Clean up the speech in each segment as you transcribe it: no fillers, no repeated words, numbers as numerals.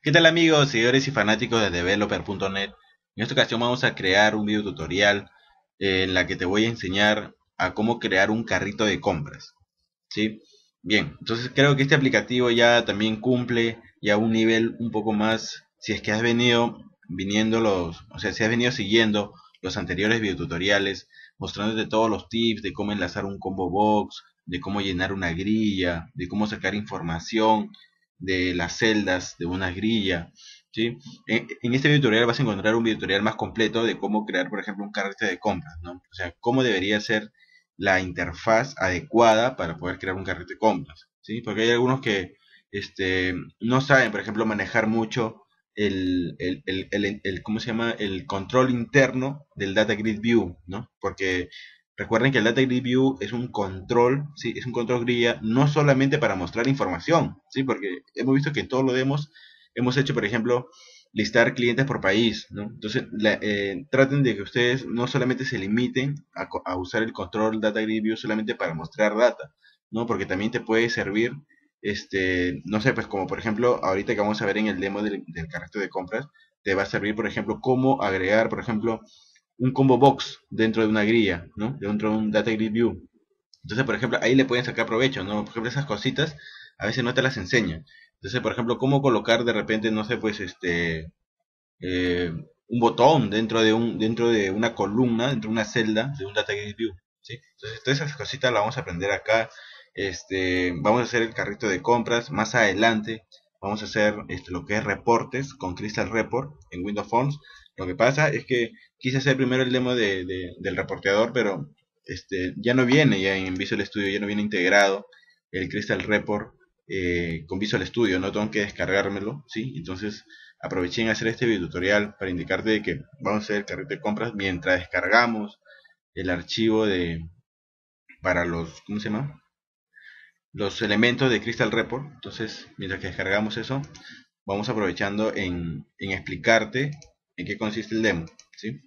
¿Qué tal amigos, seguidores y fanáticos de developer.net? En esta ocasión vamos a crear un video tutorial en la que te voy a enseñar a cómo crear un carrito de compras, ¿sí? Bien, entonces creo que este aplicativo ya también cumple ya un nivel un poco más, si es que has si has venido siguiendo los anteriores videotutoriales, mostrándote todos los tips de cómo enlazar un combo box, de cómo llenar una grilla, de cómo sacar información de las celdas de una grilla, ¿sí? En este tutorial vas a encontrar un tutorial más completo de cómo crear, por ejemplo, un carrete de compras, ¿no? O sea, cómo debería ser la interfaz adecuada para poder crear un carrete de compras, ¿sí? Porque hay algunos que no saben, por ejemplo, manejar mucho ¿cómo se llama? El control interno del Data Grid View, ¿no? Porque recuerden que el Data Grid View es un control, ¿sí? Es un control grilla no solamente para mostrar información, ¿sí? Porque hemos visto que todo lo hemos hecho, por ejemplo, listar clientes por país, ¿no? Entonces, traten de que ustedes no solamente se limiten a usar el control Data Grid View solamente para mostrar data, ¿no? Porque también te puede servir, no sé, pues como por ejemplo, ahorita que vamos a ver en el demo del carrito de compras, te va a servir, por ejemplo, cómo agregar, por ejemplo, un combo box dentro de una grilla, ¿no? Dentro de un Data Grid View. Entonces, por ejemplo, ahí le pueden sacar provecho, ¿no? Por ejemplo, esas cositas a veces no te las enseñan. Entonces, por ejemplo, cómo colocar de repente, no sé, pues eh, un botón dentro de una columna, dentro de una celda de un Data Grid View, ¿sí? Entonces, todas esas cositas las vamos a aprender acá. Vamos a hacer el carrito de compras más adelante. Vamos a hacer lo que es reportes con Crystal Report en Windows Forms. Lo que pasa es que quise hacer primero el demo del reporteador, pero ya no viene ya en Visual Studio, ya no viene integrado el Crystal Report con Visual Studio, no tengo que descargármelo, ¿sí? Entonces aproveché en hacer este video tutorial para indicarte de que vamos a hacer el carrito de compras mientras descargamos el archivo para los, ¿cómo se llama? Los elementos de Crystal Report. Entonces, mientras que descargamos eso, vamos aprovechando en explicarte en qué consiste el demo, ¿sí?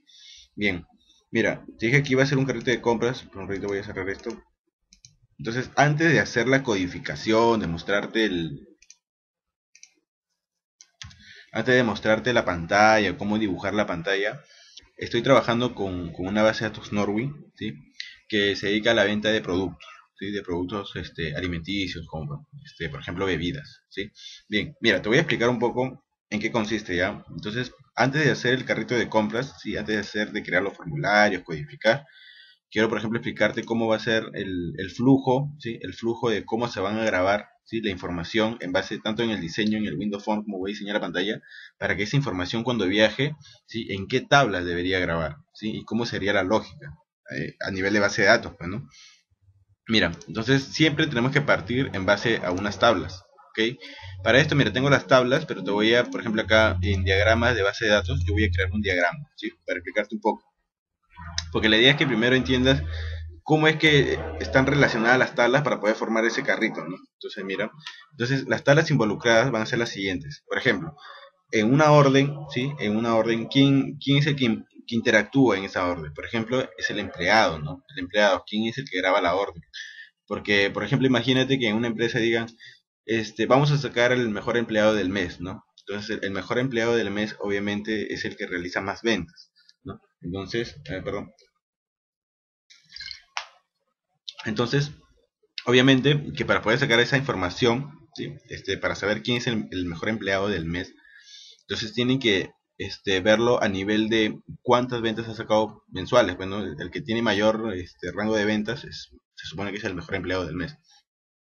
Bien, mira, te dije que iba a hacer un carrito de compras, por un ratito voy a cerrar esto. Entonces, antes de hacer la codificación, antes de mostrarte la pantalla, cómo dibujar la pantalla, estoy trabajando con una base de datos Norwin, ¿sí? Que se dedica a la venta de productos, ¿sí? De productos alimenticios, como por ejemplo bebidas, ¿sí? Bien, mira, te voy a explicar un poco en qué consiste ya. Entonces, antes de hacer el carrito de compras, ¿sí? De crear los formularios, codificar, quiero por ejemplo explicarte cómo va a ser el flujo, ¿sí? El flujo de cómo se van a grabar, ¿sí? La información en base tanto en el diseño, en el Windows Form, como voy a diseñar la pantalla, para que esa información cuando viaje, ¿sí? En qué tablas debería grabar, ¿sí? Y cómo sería la lógica a nivel de base de datos, pues, ¿no? Mira, entonces siempre tenemos que partir en base a unas tablas, ¿ok? Para esto, mira, tengo las tablas, pero te voy a, por ejemplo, acá en diagramas de base de datos, yo voy a crear un diagrama, ¿sí? Para explicarte un poco. Porque la idea es que primero entiendas cómo es que están relacionadas las tablas para poder formar ese carrito, ¿no? Entonces, mira, entonces las tablas involucradas van a ser las siguientes. Por ejemplo, en una orden, ¿sí? En una orden, ¿quién es el que interactúa en esa orden? Por ejemplo, es el empleado, ¿no? El empleado, ¿quién es el que graba la orden? Porque, por ejemplo, imagínate que en una empresa digan, vamos a sacar el mejor empleado del mes, ¿no? Entonces, el mejor empleado del mes obviamente es el que realiza más ventas, ¿no? Entonces, perdón. Entonces, obviamente que para poder sacar esa información, ¿sí? Para saber quién es el mejor empleado del mes, entonces tienen que verlo a nivel de cuántas ventas ha sacado mensuales. Bueno, el que tiene mayor rango de ventas se supone que es el mejor empleado del mes.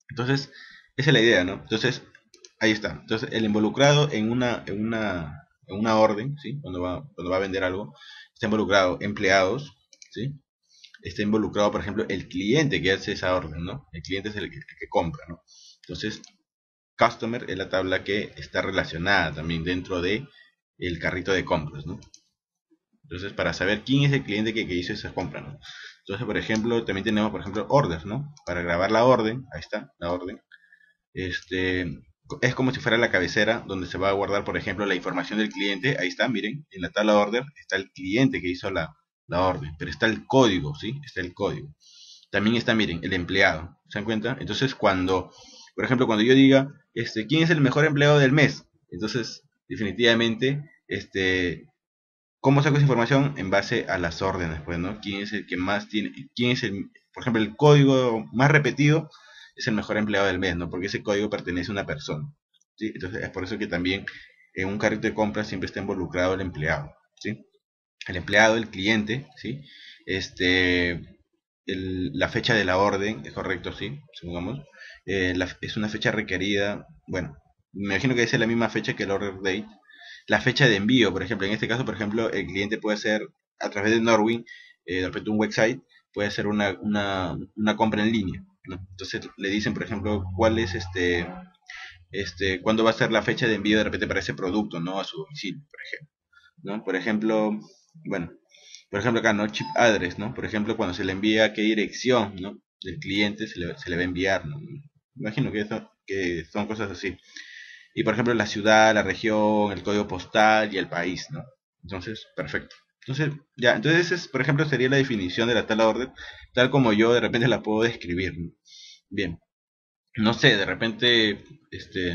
Entonces, esa es la idea, ¿no? Entonces, ahí está. Entonces, el involucrado en una orden, ¿sí? Cuando va a vender algo, está involucrado empleados, ¿sí? Está involucrado, por ejemplo, el cliente que hace esa orden, ¿no? El cliente es el que compra, ¿no? Entonces, customer es la tabla que está relacionada también dentro de el carrito de compras, ¿no? Entonces, para saber quién es el cliente que hizo esa compra, ¿no? Entonces, por ejemplo, también tenemos, por ejemplo, orders, ¿no? Para grabar la orden, ahí está, la orden. Este, es como si fuera la cabecera donde se va a guardar, por ejemplo, la información del cliente. Ahí está, miren, en la tabla order está el cliente que hizo la orden, pero está el código, ¿sí? Está el código. También está, miren, el empleado. ¿Se dan cuenta? Entonces, por ejemplo, cuando yo diga, ¿quién es el mejor empleado del mes? Entonces, definitivamente, ¿cómo saco esa información? En base a las órdenes, pues, ¿no? ¿Quién es el que más tiene, quién es el, por ejemplo, el código más repetido es el mejor empleado del mes, ¿no? Porque ese código pertenece a una persona, ¿sí? Entonces es por eso que también en un carrito de compras siempre está involucrado el empleado, ¿sí? El empleado, el cliente, ¿sí? Este, la fecha de la orden, es correcto, sí, supongamos. Es una fecha requerida, bueno, me imagino que es la misma fecha que el order date. La fecha de envío, por ejemplo, en este caso, por ejemplo, el cliente puede hacer a través de Norwin, de repente un website, puede hacer una compra en línea, ¿no? Entonces le dicen, por ejemplo, cuál es cuándo va a ser la fecha de envío de repente para ese producto, ¿no? A su domicilio, por ejemplo, ¿no? Por ejemplo, bueno, por ejemplo acá, ¿no? Chip address, ¿no? Por ejemplo, cuando se le envía a qué dirección, ¿no? Del cliente se le va a enviar, ¿no? Imagino que son cosas así. Y por ejemplo, la ciudad, la región, el código postal y el país, ¿no? Entonces, perfecto. Entonces, ya, entonces esa es, por ejemplo, sería la definición de la tal orden, tal como yo de repente la puedo describir, ¿no? Bien, no sé, de repente,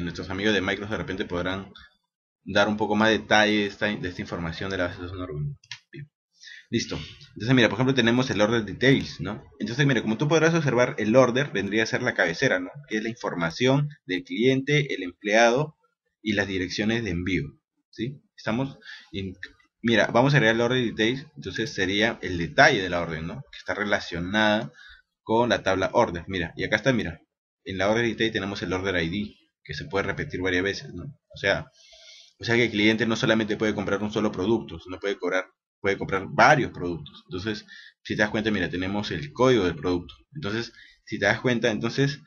nuestros amigos de Microsoft de repente podrán dar un poco más detalle de esta información de la base de datos Norwin. Bien. Listo. Entonces, mira, por ejemplo, tenemos el order details, ¿no? Entonces, mira, como tú podrás observar, el order vendría a ser la cabecera, ¿no? Que es la información del cliente, el empleado y las direcciones de envío, ¿sí? Estamos en- Mira, vamos a agregar el order details, entonces sería el detalle de la orden, ¿no? Que está relacionada con la tabla order. Mira, y acá está, mira, en la order detail tenemos el order ID, que se puede repetir varias veces, ¿no? O sea que el cliente no solamente puede comprar un solo producto, sino puede comprar varios productos. Entonces, si te das cuenta, mira, tenemos el código del producto. Entonces, si te das cuenta, entonces,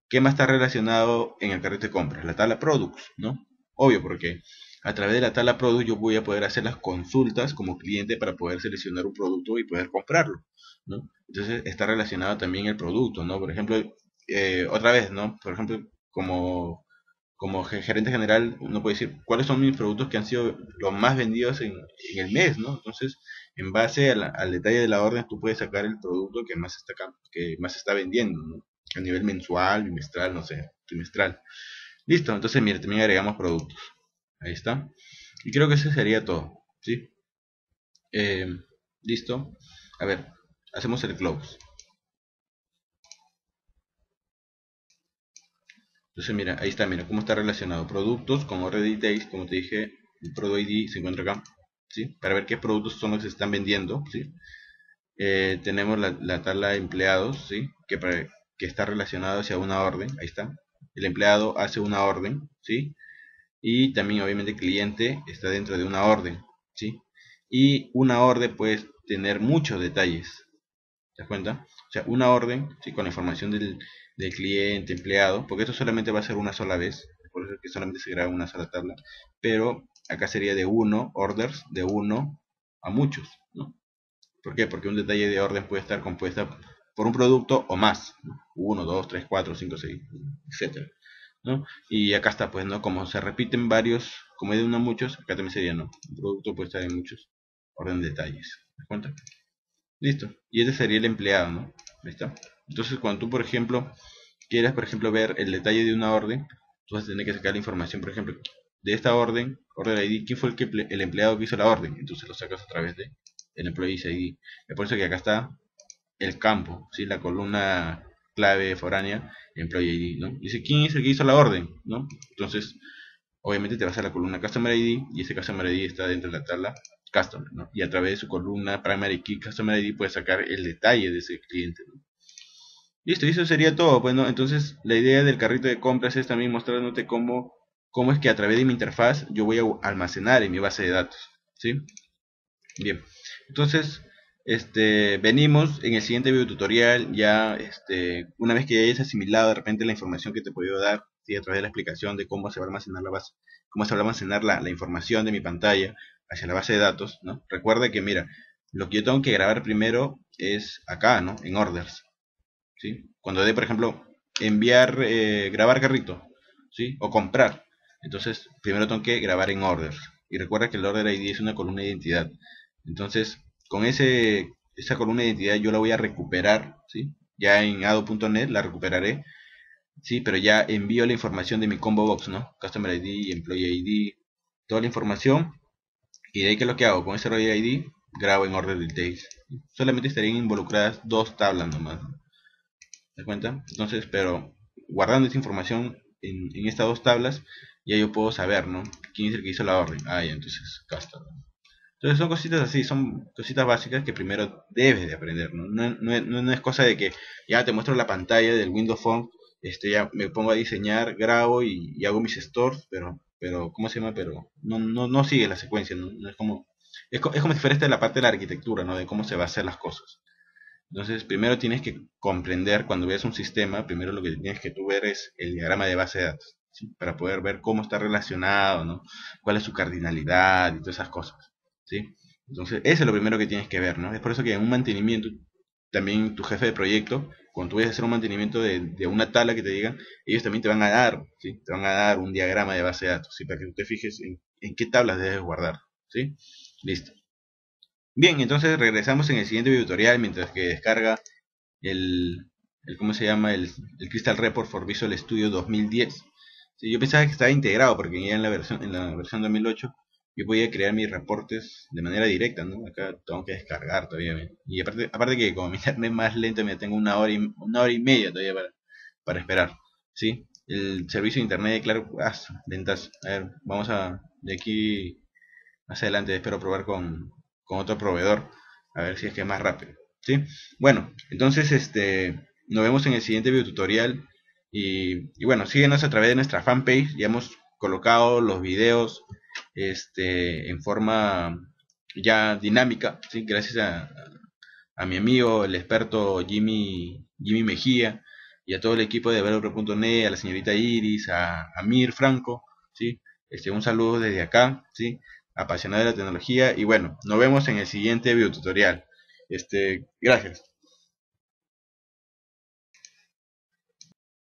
¿qué más está relacionado en el carrito de compras? La tabla products, ¿no? Obvio, porque a través de la tabla products yo voy a poder hacer las consultas como cliente para poder seleccionar un producto y poder comprarlo, ¿no? Entonces, está relacionado también el producto, ¿no? Por ejemplo, otra vez, ¿no? Por ejemplo, como gerente general, uno puede decir cuáles son mis productos que han sido los más vendidos en el mes, ¿no? Entonces, en base al detalle de la orden, tú puedes sacar el producto que más está vendiendo, ¿no? A nivel mensual, bimestral, no sé, trimestral. Listo, entonces, mire, también agregamos productos. Ahí está. Y creo que ese sería todo, ¿sí? Eh, Listo. A ver, hacemos el close. Entonces, mira, ahí está, mira cómo está relacionado. Productos como Red Details, como te dije, el Product ID se encuentra acá, ¿sí? Para ver qué productos son los que se están vendiendo, ¿sí? Tenemos la tabla de empleados, ¿sí? Que está relacionado hacia una orden, ahí está. El empleado hace una orden, ¿sí? Y también, obviamente, el cliente está dentro de una orden, ¿sí? Y una orden puede tener muchos detalles, ¿te das cuenta? O sea, una orden, ¿sí? Con la información del cliente, empleado, porque esto solamente va a ser una sola vez, por eso es que solamente se graba una sola tabla, pero acá sería de uno, orders, de uno a muchos, ¿no? ¿Por qué? Porque un detalle de orden puede estar compuesta por un producto o más, ¿no? 1, 2, 3, 4, 5, 6, etcétera, ¿no? Y acá está, pues, ¿no? Como se repiten varios, como es de uno a muchos, acá también sería, ¿no? Un producto puede estar en muchos orden de detalles, ¿te das cuenta? Listo. Y este sería el empleado, ¿no? Ahí está. Entonces, cuando tú, por ejemplo, quieras, por ejemplo, ver el detalle de una orden, tú vas a tener que sacar la información, por ejemplo, de esta orden, order ID, quién fue el empleado que hizo la orden. Entonces lo sacas a través de el employee's ID. Es por eso que acá está el campo, ¿sí? La columna clave foránea, employee ID, ¿no? Dice, ¿quién es el que hizo la orden? ¿No? Entonces, obviamente te vas a la columna Customer ID y ese Customer ID está dentro de la tabla Customer, ¿no? Y a través de su columna Primary Key Customer ID puedes sacar el detalle de ese cliente, ¿no? Listo, y eso sería todo. Bueno, entonces la idea del carrito de compras es también mostrándote cómo es que a través de mi interfaz yo voy a almacenar en mi base de datos, ¿sí? Bien, entonces venimos en el siguiente video tutorial ya una vez que hayas asimilado de repente la información que te he podido dar, ¿sí? A través de la explicación de cómo se va a almacenar la base, cómo se va a almacenar la información de mi pantalla hacia la base de datos, ¿no? Recuerda que mira, lo que yo tengo que grabar primero es acá, ¿no? En orders, ¿sí? Cuando dé, por ejemplo, enviar, grabar carrito, ¿sí? O comprar. Entonces, primero tengo que grabar en orders. Y recuerda que el order ID es una columna de identidad. Entonces, con esa columna de identidad yo la voy a recuperar, ¿sí? Ya en ado.net la recuperaré, ¿sí? Pero ya envío la información de mi combo box, ¿no? Customer ID, Employee ID, toda la información, y de ahí que lo que hago con ese Roger ID, grabo en orden del days. Solamente estarían involucradas dos tablas nomás, ¿te das cuenta? Entonces, pero guardando esta información en estas dos tablas, ya yo puedo saber, ¿no? ¿Quién es el que hizo la orden? Ah, ya, entonces, acá está. Entonces son cositas así, son cositas básicas que primero debes de aprender, ¿no? No es cosa de que ya te muestro la pantalla del Windows Phone, ya me pongo a diseñar, grabo y hago mis stores, pero ¿cómo se llama? Pero no sigue la secuencia, ¿no? No es como, es como si fuera esta la parte de la arquitectura, ¿no? De cómo se va a hacer las cosas. Entonces, primero tienes que comprender, cuando veas un sistema, primero lo que tienes que tú ver es el diagrama de base de datos, ¿sí? Para poder ver cómo está relacionado, ¿no? Cuál es su cardinalidad y todas esas cosas, ¿sí? Entonces, eso es lo primero que tienes que ver, ¿no? Es por eso que en un mantenimiento, también tu jefe de proyecto, cuando tú vayas a hacer un mantenimiento de una tabla que te digan, ellos también te van a dar, ¿sí? Te van a dar un diagrama de base de datos, ¿sí? Para que tú te fijes en qué tablas debes guardar, ¿sí? Listo. Bien, entonces regresamos en el siguiente video tutorial mientras que descarga ¿cómo se llama? El Crystal Report for Visual Studio 2010. Sí, yo pensaba que estaba integrado porque ya en la versión 2008 yo podía crear mis reportes de manera directa, ¿no? Acá tengo que descargar todavía. Y aparte que como mi internet es más lento, me tengo una hora y media todavía para esperar, ¿sí? El servicio de internet, claro, lentazo. A ver, vamos de aquí más adelante espero probar con otro proveedor, a ver si es que es más rápido, ¿sí? Bueno, entonces nos vemos en el siguiente video tutorial y bueno, síguenos a través de nuestra fanpage, ya hemos colocado los videos en forma ya dinámica, ¿sí? Gracias a mi amigo, el experto Jimmy Mejía, y a todo el equipo de developer.net, a la señorita Iris, a Mir Franco, ¿sí? Un saludo desde acá, ¿sí? Apasionado de la tecnología, y bueno, nos vemos en el siguiente video tutorial. Gracias.